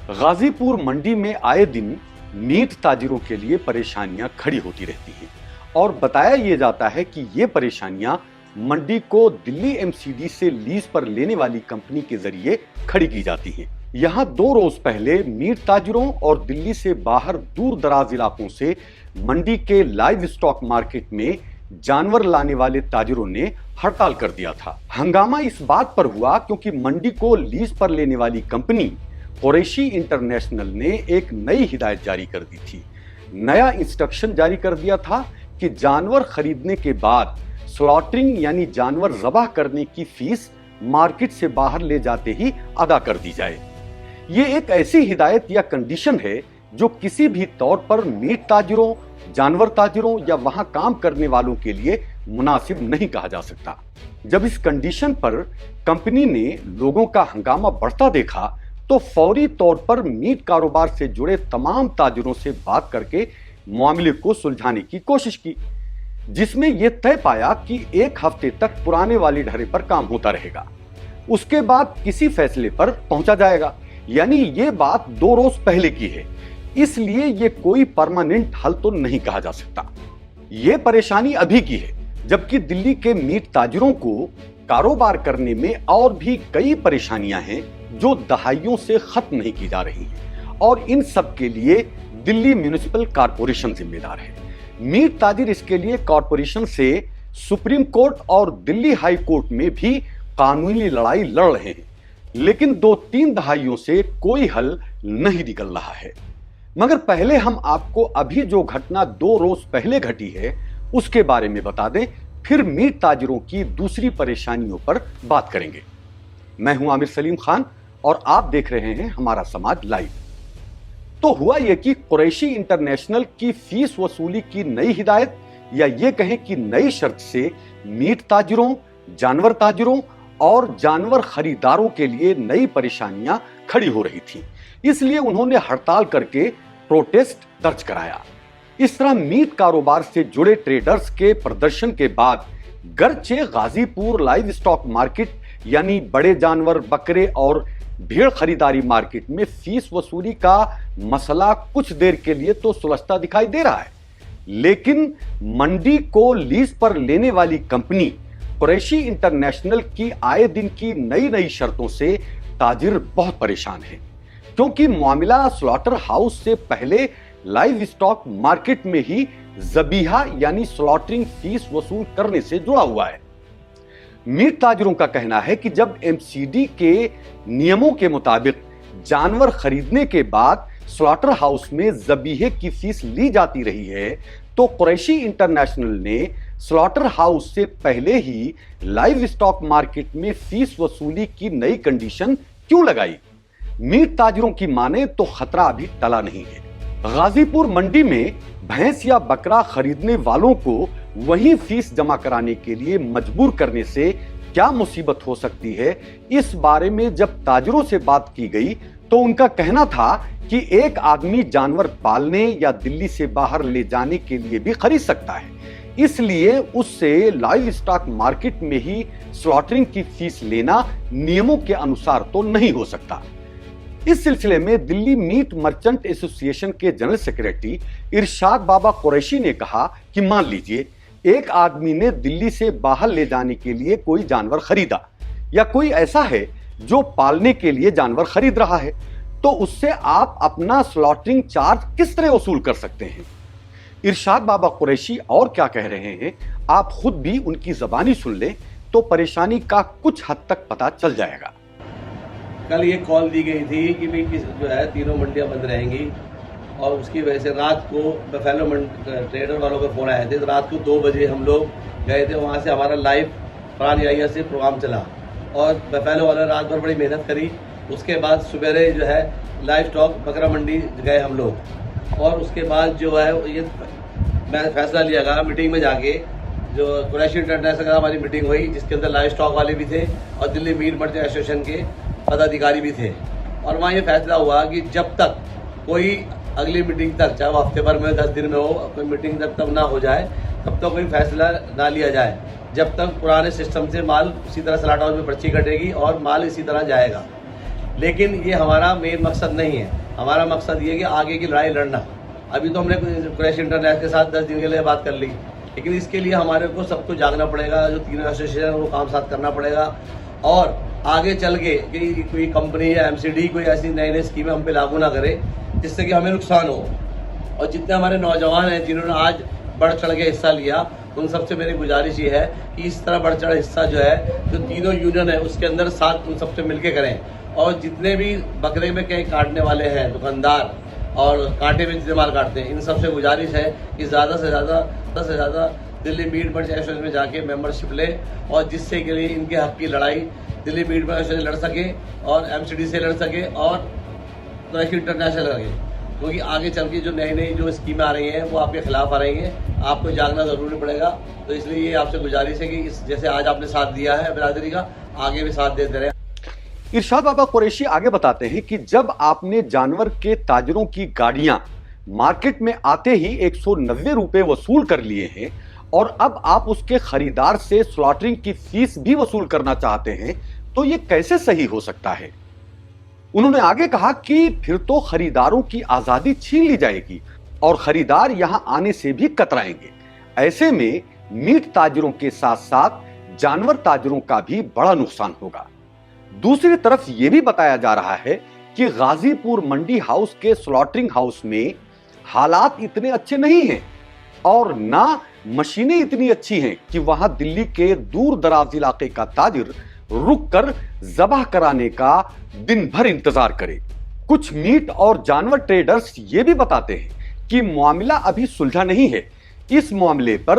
غازی پور منڈی میں آئے دن میٹ تاجروں کے لیے پریشانیاں کھڑی ہوتی رہتی ہیں اور بتایا یہ جاتا ہے کہ یہ پریشانیاں منڈی کو دلی ایم سی ڈی سے لیز پر لینے والی کمپنی کے ذریعے کھڑی کی جاتی ہیں۔ یہاں 2 روز پہلے میٹ تاجروں اور دلی سے باہر دور دراز علاقوں سے منڈی کے لائیو اسٹاک مارکیٹ میں جانور لانے والے تاجروں نے ہڑتال کر دیا تھا۔ ہنگامہ اس بات پر ہوا کیونکہ منڈی کو لیز پر لینے والی کمپنی قریشی انٹرنیشنل نے ایک نئی ہدایت جاری کر دی تھی۔ نیا انسٹرکشن جاری کر دیا تھا کہ جانور خریدنے کے بعد سلاٹرنگ یعنی جانور ذبح کرنے کی فیس مارکیٹ سے باہر لے جاتے ہی ادا کر دی جائے۔ یہ ایک ایسی ہدایت یا کنڈیشن ہے جو کسی بھی طور پر میٹ تاجروں، جانور تاجروں یا وہاں کام کرنے والوں کے لیے مناسب نہیں کہا جا سکتا۔ جب اس کنڈیشن پر کمپنی نے لوگوں کا ہنگامہ بڑھتا دیکھا تو فوری طور پر میٹ کاروبار سے جڑے تمام تاجروں سے بات کر کے معاملے کو سلجھانے کی کوشش کی، جس میں یہ طے پایا کہ 1 ہفتے تک پرانے والی ڈھرے پر کام ہوتا رہے گا، اس کے بعد کسی فیصلے پر پہنچا جائے گا۔ یعنی یہ بات 2 روز پہلے کی ہے، اس لیے یہ کوئی پرماننٹ حل تو نہیں کہا جا سکتا۔ یہ پریشانی ابھی کی ہے، جبکہ دلی کے میٹ تاجروں کو کاروبار کرنے میں اور بھی کئی پریشانیاں ہیں جو دہائیوں سے ختم نہیں کی جا رہی ہیں، اور ان سب کے لیے دلی میونسپل کارپوریشن ذمہ دار ہے۔ میٹ تاجر اس کے لیے کارپوریشن سے سپریم کورٹ اور دلی ہائی کورٹ میں بھی قانونی لڑائی لڑ رہے ہیں، لیکن 2-3 دہائیوں سے کوئی حل نہیں نکل رہا ہے۔ مگر پہلے ہم آپ کو ابھی جو گھٹنا 2 روز پہلے گھٹی ہے اس کے بارے میں بتا دیں، پھر میٹ تاجروں کی دوسری پریشانیوں پر بات کریں گے۔ میں ہوں عامر سلیم خان اور آپ دیکھ رہے ہیں ہمارا سماج لائیو۔ تو ہوا یہ کہ قریشی انٹرنیشنل کی فیس وصولی کی نئی ہدایت یا یہ کہیں کہ نئی شرط سے میٹ تاجروں، جانور تاجروں اور جانور خریداروں کے لیے نئی پریشانیاں کھڑی ہو رہی تھیں، اس لیے انہوں نے ہڑتال کر کے پروٹیسٹ درج کرایا۔ اس طرح میٹ کاروبار سے جڑے ٹریڈرز کے پردرشن کے بعد گرچہ غازی پور لائیو اسٹاک مارکیٹ یعنی بڑے جانور، بکرے اور بھیڑ خریداری مارکیٹ میں فیس وصولی کا مسئلہ کچھ دیر کے لیے تو سلجھتا دکھائی دے رہا ہے، لیکن منڈی کو لیز پر لینے والی کمپنی قریشی انٹرنیشنل کی آئے دن کی نئی شرطوں سے تاجر بہت پریشان ہیں، کیونکہ معاملہ سلاٹر ہاؤس سے پہلے لائیو اسٹاک مارکیٹ میں ہی ذبیحہ یعنی سلاٹرنگ فیس وصول کرنے سے جڑا ہوا ہے۔ میٹ تاجروں کا کہنا ہے کہ جب ایم سی ڈی کے نیموں کے مطابق جانور خریدنے کے بعد سلاٹر ہاؤس میں ذبیحے کی فیس لی جاتی رہی ہے تو قریشی انٹرنیشنل نے سلاٹر ہاؤس سے پہلے ہی لائیو اسٹاک مارکیٹ میں فیس وصولی کی نئی کنڈیشن کیوں لگائی؟ میٹ تاجروں کی مانے تو خطرہ ابھی ٹلا نہیں ہے۔ غازی پور منڈی میں بھینس یا بکرا خریدنے والوں کو وہیں فیس جمع کرانے کے لیے مجبور کرنے سے کیا مصیبت ہو سکتی ہے، اس بارے میں جب تاجروں سے بات کی گئی تو ان کا کہنا تھا کہ ایک آدمی جانور پالنے یا دلی سے باہر لے جانے کے لیے بھی خرید سکتا ہے، اس لیے اس سے لائیو اسٹاک مارکیٹ میں ہی سلاٹرنگ کی فیس لینا نیموں کے انوسار تو نہیں ہو سکتا۔ اس سلسلے میں دلی میٹ مرچنٹ ایسوسی ایشن کے جنرل سیکریٹری ارشاد بابا قریشی نے کہا کہ مان لیجئے ایک آدمی نے دلی سے باہر لے جانے کے لیے کوئی جانور خریدا یا کوئی ایسا ہے جو پالنے کے لیے جانور خرید رہا ہے، تو اس سے آپ اپنا سلاٹرنگ چارج کس طرح وصول کر سکتے ہیں؟ ارشاد بابا قریشی اور کیا کہہ رہے ہیں آپ خود بھی ان کی زبانی سن لیں تو پریشانی کا کچھ حد تک پتہ چل جائے گا۔ کل یہ کال دی گئی تھی کہ جو ہے 3 منڈیاں بند رہیں گی، اور اس کی وجہ سے رات کو بفیلو ٹریڈر والوں کا فون آئے تھے، تو رات کو 2 بجے ہم لوگ گئے تھے، وہاں سے ہمارا لائیو فران ایریا سے پروگرام چلا اور بفیلو والوں نے رات بھر بڑی محنت کری۔ اس کے بعد سویرے جو ہے لائیو اسٹاک بکرا منڈی گئے ہم لوگ، اور اس کے بعد جو ہے یہ میں فیصلہ لیا گیا میٹنگ میں جا کے، جو قریشی انٹرنیشنل کا ہماری میٹنگ ہوئی جس کے اندر لائیو اسٹاک والے بھی تھے اور دلی میٹ مرچنٹ ایسوسیشن کے پدادھیکاری بھی تھے، اور وہاں یہ فیصلہ ہوا کہ جب تک کوئی اگلی میٹنگ تک، چاہے وہ ہفتے بھر میں 10 دن میں ہو، کوئی میٹنگ تک نہ ہو جائے تب تک کوئی فیصلہ نہ لیا جائے، جب تک پرانے سسٹم سے مال اسی طرح سلاٹ ہاؤس میں پرچی کٹے گی اور مال اسی طرح جائے گا۔ لیکن یہ ہمارا مین مقصد نہیں ہے. ہمارا مقصد یہ ہے کہ آگے کی لڑائی لڑنا. ابھی تو ہم نے قریشی انٹرنیشنل کے ساتھ 10 دن کے لیے بات کر لی, لیکن اس کے لیے ہمارے کو سب کو جاگنا پڑے گا, جو تینوں ایسوسیشن ہیں وہ کام ساتھ کرنا پڑے گا, اور آگے چل کے کہ کوئی کمپنی یا MCD کوئی ایسی نئی اسکیمیں ہم پہ لاگو نہ کرے جس سے کہ ہمیں نقصان ہو. اور جتنے ہمارے نوجوان ہیں جنہوں نے آج بڑھ چڑھ کے حصہ لیا, ان سب سے میری گزارش یہ ہے کہ اس طرح بڑھ چڑھ حصہ جو ہے جو تینوں یونین ہے اس کے اندر ساتھ ان سب سے مل کے کریں. اور جتنے بھی بکرے میں کئی کاٹنے والے ہیں دکاندار اور کانٹے میں جتنے مال کاٹتے ہیں, ان سب سے گزارش ہے کہ زیادہ سے زیادہ دلی میٹ مرچنٹ ایسوسیشن میں جا کے ممبرشپ لے, اور جس سے کے لیے ان کے حق کی لڑائی دلی میٹ مرچنٹ ایسوسیشن لڑ سکے اور MCD سے لڑ سکے اور قریشی انٹرنیشنل لڑ سکے. کیونکہ آگے چل کے جو نئی جو اسکیمیں آ رہی ہیں وہ آپ کے خلاف آ رہی ہیں, آپ کو جاگنا ضروری پڑے گا. تو اس لیے یہ آپ سے گزارش ہے کہ جیسے آج آپ نے ساتھ دیا ہے برادری کا, آگے بھی ساتھ دیتے رہیں. ارشاد بابا قریشی آگے بتاتے ہیں کہ جب آپ نے جانور کے تاجروں کی گاڑیاں مارکیٹ میں آتے ہی 190 روپے وصول کر لیے ہیں, اور اب آپ اس کے خریدار سے سلاٹرنگ کی فیس بھی وصول کرنا چاہتے ہیں, تو یہ کیسے صحیح ہو سکتا ہے؟ انہوں نے آگے کہا کہ پھر تو خریداروں کی آزادی چھین لی جائے گی اور خریدار یہاں آنے سے بھی کترائیں گے. ایسے میں میٹ تاجروں کے ساتھ ساتھ جانور تاجروں کا بھی بڑا نقصان ہوگا. دوسری طرف یہ بھی بتایا جا رہا ہے کہ غازی پور منڈی ہاؤس کے سلاٹرنگ ہاؤس میں حالات اتنے اچھے نہیں ہیں اور نہ مشینیں اتنی اچھی ہیں کہ وہاں دلی کے دور دراز علاقے کا تاجر رک کر ذبح کرانے کا دن بھر انتظار کرے. کچھ میٹ اور جانور ٹریڈرز یہ بھی بتاتے ہیں کہ معاملہ ابھی سلجھا نہیں ہے. اس معاملے پر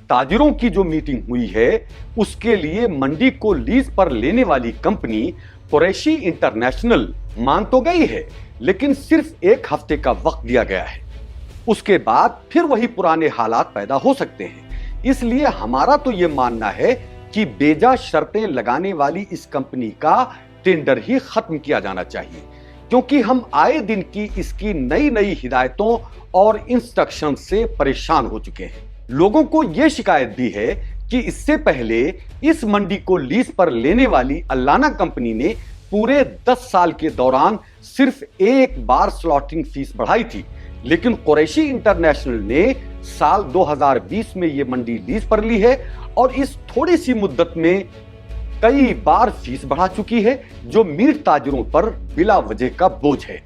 تاجروں کی جو میٹنگ ہوئی ہے اس کے لیے منڈی کو لیز پر لینے والی کمپنی قریشی انٹرنیشنل مان تو گئی ہے, لیکن صرف 1 ہفتے کا وقت دیا گیا ہے. اس کے بعد پھر وہی پرانے حالات پیدا ہو سکتے ہیں. اس لیے ہمارا تو یہ ماننا ہے کہ بیجا شرطیں لگانے والی اس کمپنی کا ٹینڈر ہی ختم کیا جانا چاہیے, کیونکہ ہم آئے دن کی اس کی نئی ہدایتوں اور انسٹرکشن سے پریشان ہو چکے ہیں. لوگوں کو یہ شکایت بھی ہے کہ اس سے پہلے اس منڈی کو لیز پر لینے والی الانہ کمپنی نے پورے 10 سال کے دوران صرف 1 بار سلاٹرنگ فیس بڑھائی تھی, لیکن قریشی انٹرنیشنل نے سال 2020 میں یہ منڈی لیز پر لی ہے اور اس تھوڑی سی مدت میں کئی بار فیس بڑھا چکی ہے, جو میٹ تاجروں پر بلا وجہ کا بوجھ ہے.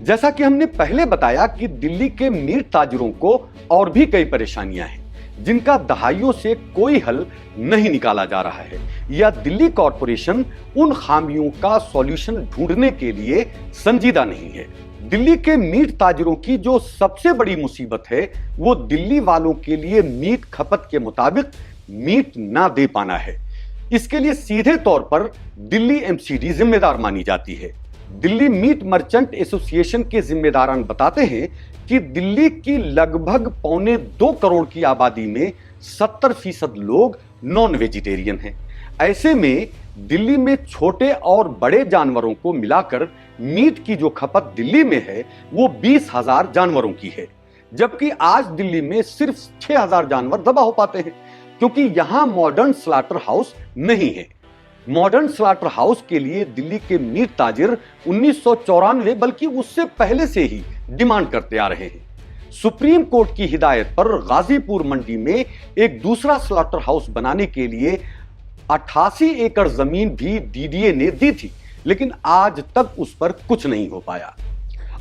جیسا کہ ہم نے پہلے بتایا کہ دلی کے میٹ تاجروں کو اور بھی کئی پریشانیاں ہیں جن کا دہائیوں سے کوئی حل نہیں نکالا جا رہا ہے, یا دلی کارپوریشن ان خامیوں کا سولوشن ڈھونڈنے کے لیے سنجیدہ نہیں ہے. دلی کے میٹ تاجروں کی جو سب سے بڑی مصیبت ہے وہ دلی والوں کے لیے میٹ کھپت کے مطابق میٹ نہ دے پانا ہے. اس کے لیے سیدھے طور پر دلی MCD ذمہ دار مانی جاتی ہے. دلی میٹ مرچنٹ ایسوسی ایشن کے ذمہ داران بتاتے ہیں کہ دلی کی لگ بھگ 1.25 کروڑ کی آبادی میں 70% لوگ نان ویجیٹیرین ہیں. ایسے میں دلی میں چھوٹے اور بڑے جانوروں کو ملا کر میٹ کی جو کھپت دلی میں ہے وہ 20,000 جانوروں کی ہے, جبکہ آج دلی میں صرف 6,000 جانور ذبح ہو پاتے ہیں, کیونکہ یہاں ماڈرن سلاٹر ہاؤس نہیں ہے. ماڈرن سلاٹر ہاؤس کے لیے دلی کے میٹ تاجر 1994 بلکہ اس سے پہلے سے ہی ڈیمانڈ کرتے آ رہے ہیں. سپریم کورٹ کی ہدایت پر غازی پور منڈی میں ایک دوسرا سلاٹر ہاؤس بنانے کے لیے 88 ایکڑ زمین بھی DDA نے دی تھی, لیکن آج تک اس پر کچھ نہیں ہو پایا.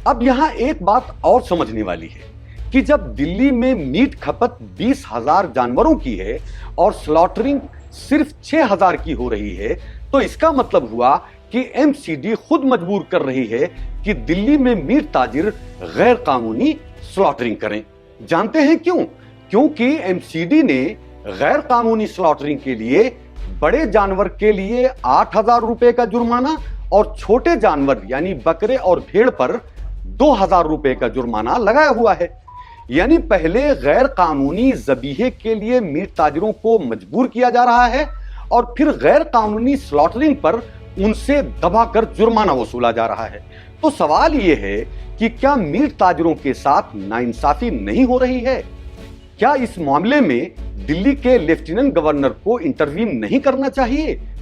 اب یہاں ایک بات اور سمجھنے والی ہے کہ جب دلی میں میٹ کھپت 20,000 جانوروں کی ہے اور سلاٹرنگ صرف 6,000 کی ہو رہی ہے, تو اس کا مطلب ہوا کہ MCD خود مجبور کر رہی ہے کہ دلی میں میٹ تاجر غیر قانونی سلاٹرنگ کریں. جانتے ہیں کیوں؟ کیونکہ MCD نے غیر قانونی سلاٹرنگ کے لیے بڑے جانور کے لیے 8,000 روپے کا جرمانہ اور چھوٹے جانور یعنی بکرے اور بھیڑ پر 2,000 روپے کا جرمانہ لگایا ہوا ہے. یعنی پہلے غیر قانونی ذبیحے کے لیے میٹ تاجروں کو مجبور کیا جا رہا ہے اور پھر غیر قانونی سلاٹرنگ پر ان سے دبا کر جرمانہ وصولا جا رہا ہے. تو سوال یہ ہے کہ کیا میٹ تاجروں کے ساتھ ناانصافی نہیں ہو رہی ہے؟ کیا اس معاملے میں دلی کے لیفٹیننٹ گورنر کو انٹروین نہیں کرنا چاہیے